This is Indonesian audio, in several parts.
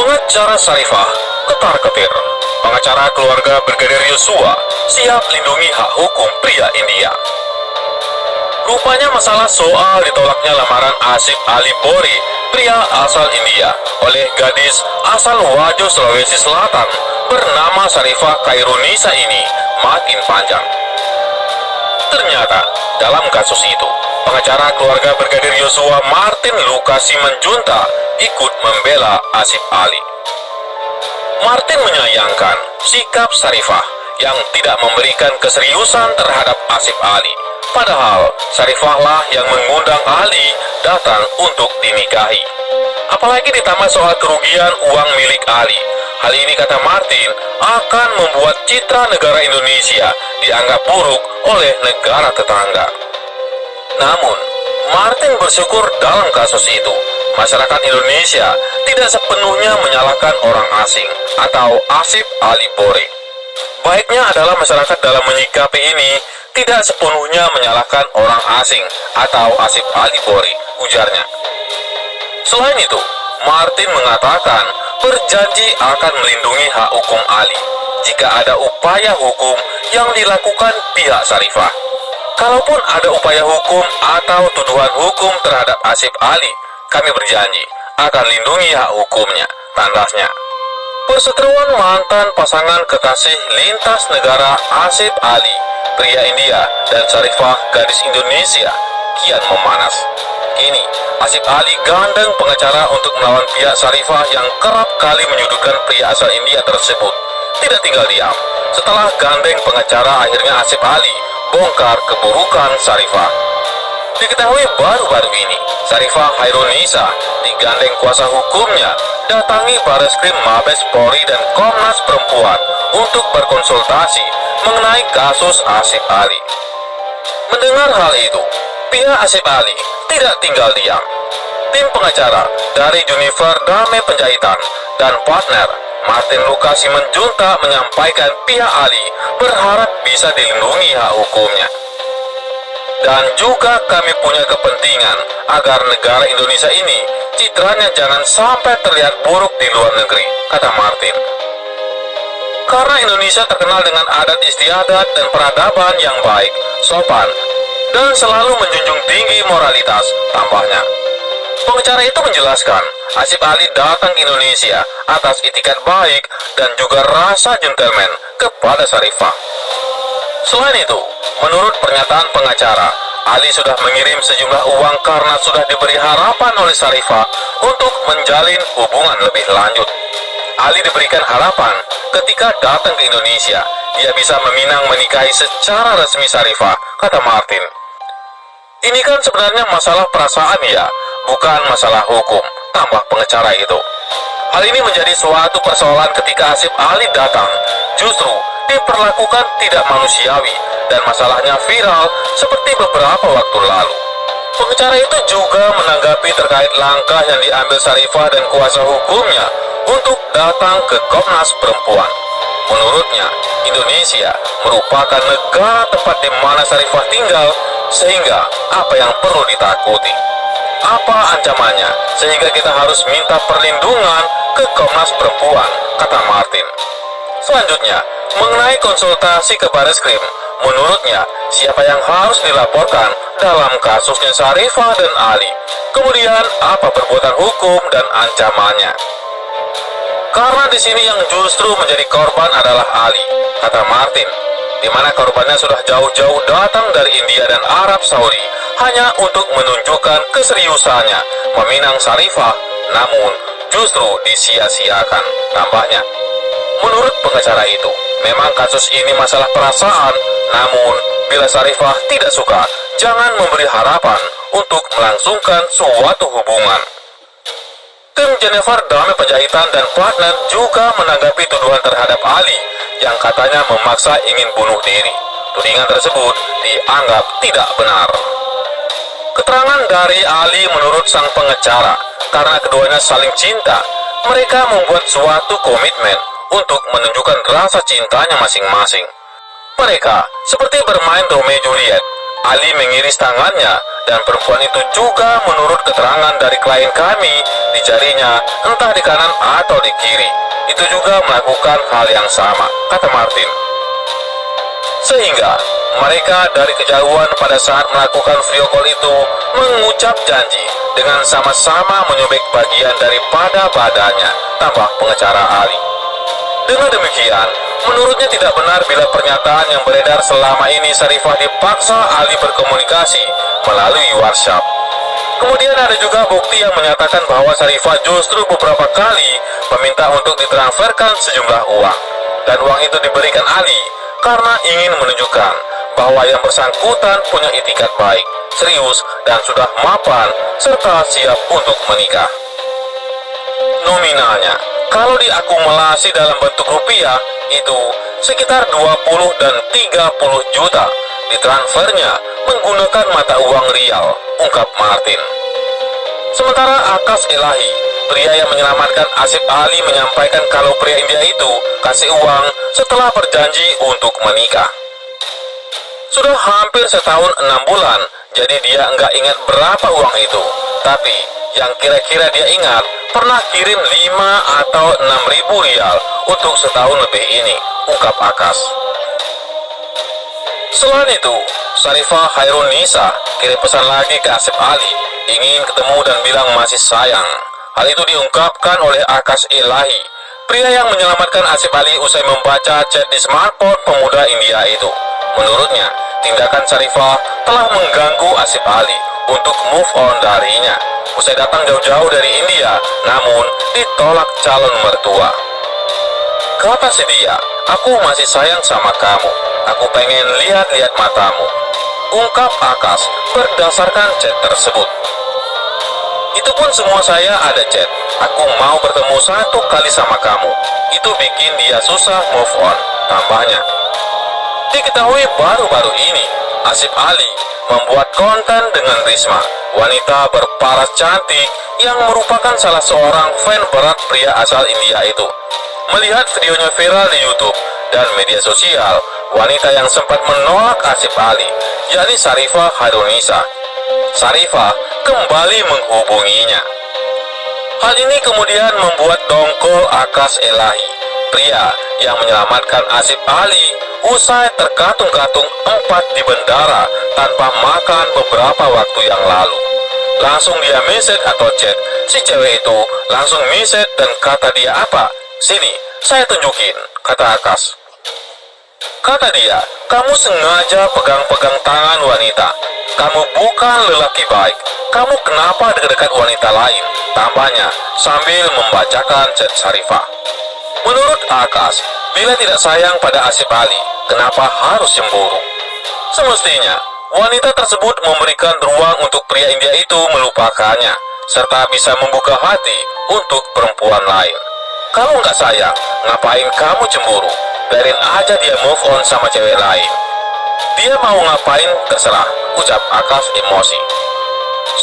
Pengacara Syarifah ketar-ketir. Pengacara keluarga Brigadir Yosua siap lindungi hak hukum pria India. Rupanya masalah soal ditolaknya lamaran Asif Ali Bori, pria asal India, oleh gadis asal Wajo, Sulawesi Selatan bernama Syarifah Khairunisa ini makin panjang. Ternyata dalam kasus itu, pengacara keluarga Brigadir Yosua Martin Lucas Simanjuntak ikut membela Asif Ali. Martin menyayangkan sikap Syarifah yang tidak memberikan keseriusan terhadap Asif Ali. Padahal Syarifahlah yang mengundang Ali datang untuk dinikahi. Apalagi ditambah soal kerugian uang milik Ali. Hal ini, kata Martin, akan membuat citra negara Indonesia dianggap buruk oleh negara tetangga. Namun, Martin bersyukur dalam kasus itu, masyarakat Indonesia tidak sepenuhnya menyalahkan orang asing atau Asif Ali Bori. Baiknya adalah masyarakat dalam menyikapi ini tidak sepenuhnya menyalahkan orang asing atau Asif Ali Bori, ujarnya. Selain itu, Martin mengatakan berjanji akan melindungi hak hukum Ali jika ada upaya hukum yang dilakukan pihak Syarifah. Kalaupun ada upaya hukum atau tuduhan hukum terhadap Asif Ali, kami berjanji akan lindungi hak hukumnya, tandasnya. Perseteruan mantan pasangan kekasih lintas negara Asif Ali, pria India, dan Syarifah, gadis Indonesia, kian memanas. Kini, Asif Ali gandeng pengacara untuk melawan pihak Syarifah yang kerap kali menyudutkan pria asal India tersebut. Tidak tinggal diam, setelah gandeng pengacara akhirnya Asif Ali bongkar keburukan Syarifah. Diketahui baru-baru ini, Syarifah Khairunisa digandeng kuasa hukumnya datangi Bareskrim Mabes Polri dan Komnas Perempuan untuk berkonsultasi mengenai kasus Asif Ali. Mendengar hal itu, pihak Asif Ali tidak tinggal diam. Tim pengacara dari Junifer Damai Penjahitan dan partner Martin Lucas Simanjuntak menyampaikan pihak Ali berharap bisa dilindungi hak hukumnya. Dan juga kami punya kepentingan agar negara Indonesia ini citranya jangan sampai terlihat buruk di luar negeri, kata Martin. Karena Indonesia terkenal dengan adat istiadat dan peradaban yang baik, sopan, dan selalu menjunjung tinggi moralitas, tambahnya. Pengacara itu menjelaskan, Asif Ali datang ke Indonesia atas itikat baik dan juga rasa gentleman kepada Syarifah. Selain itu, menurut pernyataan pengacara, Ali sudah mengirim sejumlah uang karena sudah diberi harapan oleh Syarifah untuk menjalin hubungan lebih lanjut. Ali diberikan harapan ketika datang ke Indonesia, dia bisa meminang menikahi secara resmi Syarifah, kata Martin. Ini kan sebenarnya masalah perasaan ya, bukan masalah hukum, tambah pengacara itu. Hal ini menjadi suatu persoalan ketika Asif Ali datang, justru diperlakukan tidak manusiawi dan masalahnya viral seperti beberapa waktu lalu. Pengacara itu juga menanggapi terkait langkah yang diambil Syarifah dan kuasa hukumnya untuk datang ke Komnas Perempuan. Menurutnya, Indonesia merupakan negara tempat di mana Syarifah tinggal, sehingga apa yang perlu ditakuti? Apa ancamannya sehingga kita harus minta perlindungan ke Komnas Perempuan, kata Martin. Selanjutnya, mengenai konsultasi ke Bareskrim, menurutnya siapa yang harus dilaporkan dalam kasusnya Syarifah dan Ali, kemudian apa perbuatan hukum dan ancamannya. Karena di sini yang justru menjadi korban adalah Ali, kata Martin, di mana korbannya sudah jauh-jauh datang dari India dan Arab Saudi hanya untuk menunjukkan keseriusannya meminang Syarifah, namun justru disia-siakan, tambahnya. Menurut pengacara itu, memang kasus ini masalah perasaan, namun bila Syarifah tidak suka, jangan memberi harapan untuk melangsungkan suatu hubungan. Tim Jennifer Damai Penjahitan dan partner juga menanggapi tuduhan terhadap Ali yang katanya memaksa ingin bunuh diri. Tudingan tersebut dianggap tidak benar. Keterangan dari Ali menurut sang pengacara, karena keduanya saling cinta, mereka membuat suatu komitmen untuk menunjukkan rasa cintanya masing-masing. Mereka seperti bermain Romeo Juliet. Ali mengiris tangannya dan perempuan itu juga menurut keterangan dari klien kami, di jarinya entah di kanan atau di kiri itu juga melakukan hal yang sama, kata Martin. Sehingga mereka dari kejauhan pada saat melakukan video call itu mengucap janji dengan sama-sama menyobek bagian daripada badannya, tambah pengacara Ali. Dengan demikian, menurutnya tidak benar bila pernyataan yang beredar selama ini Syarifah dipaksa Ali berkomunikasi melalui WhatsApp. Kemudian ada juga bukti yang menyatakan bahwa Syarifah justru beberapa kali meminta untuk ditransferkan sejumlah uang, dan uang itu diberikan Ali karena ingin menunjukkan bahwa yang bersangkutan punya itikat baik, serius, dan sudah mapan serta siap untuk menikah. Nominalnya, kalau diakumulasi dalam bentuk rupiah, itu sekitar 20 dan 30 juta. Ditransfernya menggunakan mata uang rial, ungkap Martin. Sementara Akas Elahi, pria yang menyelamatkan Asif Ali, menyampaikan kalau pria India itu kasih uang setelah berjanji untuk menikah. Sudah hampir setahun 6 bulan, jadi dia nggak ingat berapa uang itu. Tapi yang kira-kira dia ingat, pernah kirim 5 atau 6 ribu rial untuk setahun lebih ini, ungkap Akas. Selain itu, Syarifah Hairunisa kirim pesan lagi ke Asif Ali, ingin ketemu dan bilang masih sayang. Hal itu diungkapkan oleh Akas Elahi, pria yang menyelamatkan Asif Ali usai membaca chat di smartphone pemuda India itu. Menurutnya, tindakan Syarifah telah mengganggu Asif Ali untuk move on darinya. Usai datang jauh-jauh dari India, namun ditolak calon mertua. Kata si dia, aku masih sayang sama kamu. Aku pengen lihat-lihat matamu, ungkap Akas berdasarkan chat tersebut. Itu pun semua saya ada chat. Aku mau bertemu 1 kali sama kamu. Itu bikin dia susah move on, tambahnya. Diketahui baru-baru ini, Asif Ali membuat konten dengan Risma, wanita berparas cantik yang merupakan salah seorang fan berat pria asal India itu. Melihat videonya viral di YouTube dan media sosial, wanita yang sempat menolak Asif Ali, yakni Syarifah Hairunisa. Syarifah kembali menghubunginya. Hal ini kemudian membuat dongkol Akas Elahi, pria yang menyelamatkan Asif Ali usai terkatung-katung 4 di bandara tanpa makan beberapa waktu yang lalu. Langsung dia message atau chat, si cewek itu langsung message dan kata dia apa? Sini, saya tunjukin, kata Akas. Kata dia, kamu sengaja pegang-pegang tangan wanita. Kamu bukan lelaki baik. Kamu kenapa dekat-dekat wanita lain? Tambahnya sambil membacakan chat Syarifah. Menurut Akas, bila tidak sayang pada Asif Ali, kenapa harus cemburu? Semestinya, wanita tersebut memberikan ruang untuk pria India itu melupakannya, serta bisa membuka hati untuk perempuan lain. Kalau nggak sayang, ngapain kamu cemburu? Biarin aja dia move on sama cewek lain. Dia mau ngapain terserah, ucap Akas emosi.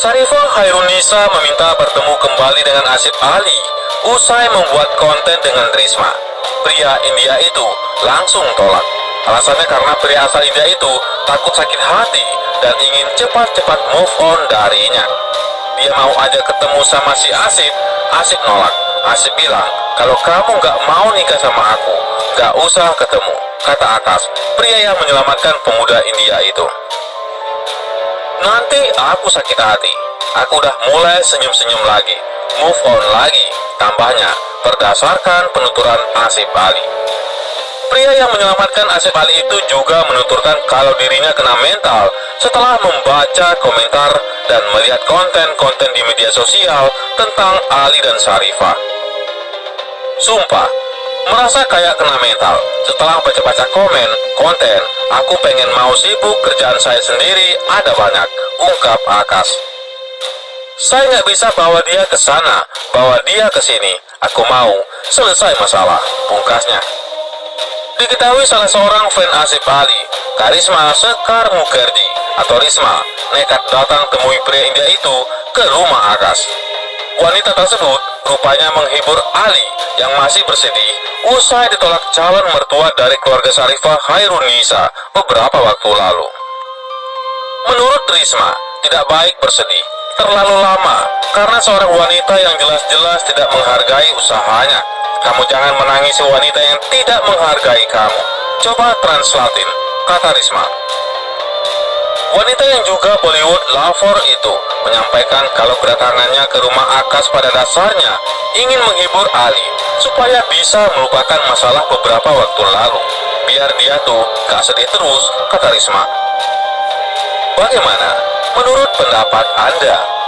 Syarifah Hairunisa meminta bertemu kembali dengan Asif Ali usai membuat konten dengan Risma. Pria India itu langsung tolak. Alasannya karena pria asal India itu takut sakit hati dan ingin cepat-cepat move on darinya. Dia mau aja ketemu sama si Asif. Asif nolak. Asif bilang, kalau kamu nggak mau nikah sama aku, nggak usah ketemu, kata Akas, pria yang menyelamatkan pemuda India itu. Nanti aku sakit hati. Aku udah mulai senyum-senyum lagi, move on lagi, tambahnya berdasarkan penuturan Asif Ali. Pria yang menyelamatkan Asif Ali itu juga menuturkan kalau dirinya kena mental setelah membaca komentar dan melihat konten-konten di media sosial tentang Ali dan Syarifah. Sumpah, merasa kayak kena mental setelah baca-baca konten. Aku pengen mau sibuk, kerjaan saya sendiri ada banyak, ungkap Akas. Saya nggak bisa bawa dia ke sana, bawa dia ke sini. Aku mau selesai masalah, pungkasnya. Diketahui salah seorang fan Asif Ali, Karisma Sekar Mukherjee atau Risma, nekat datang temui pria India itu ke rumah Akas. Wanita tersebut rupanya menghibur Ali yang masih bersedih usai ditolak calon mertua dari keluarga Syarifah Hairunisa beberapa waktu lalu. Menurut Risma, tidak baik bersedih terlalu lama karena seorang wanita yang jelas-jelas tidak menghargai usahanya. Kamu jangan menangisi wanita yang tidak menghargai kamu. Coba translatin, kata Risma. Wanita yang juga Bollywood lover itu menyampaikan kalau kedatangannya ke rumah Akas pada dasarnya ingin menghibur Ali supaya bisa melupakan masalah beberapa waktu lalu. Biar dia tuh gak sedih terus, kata Risma. Bagaimana menurut pendapat Anda?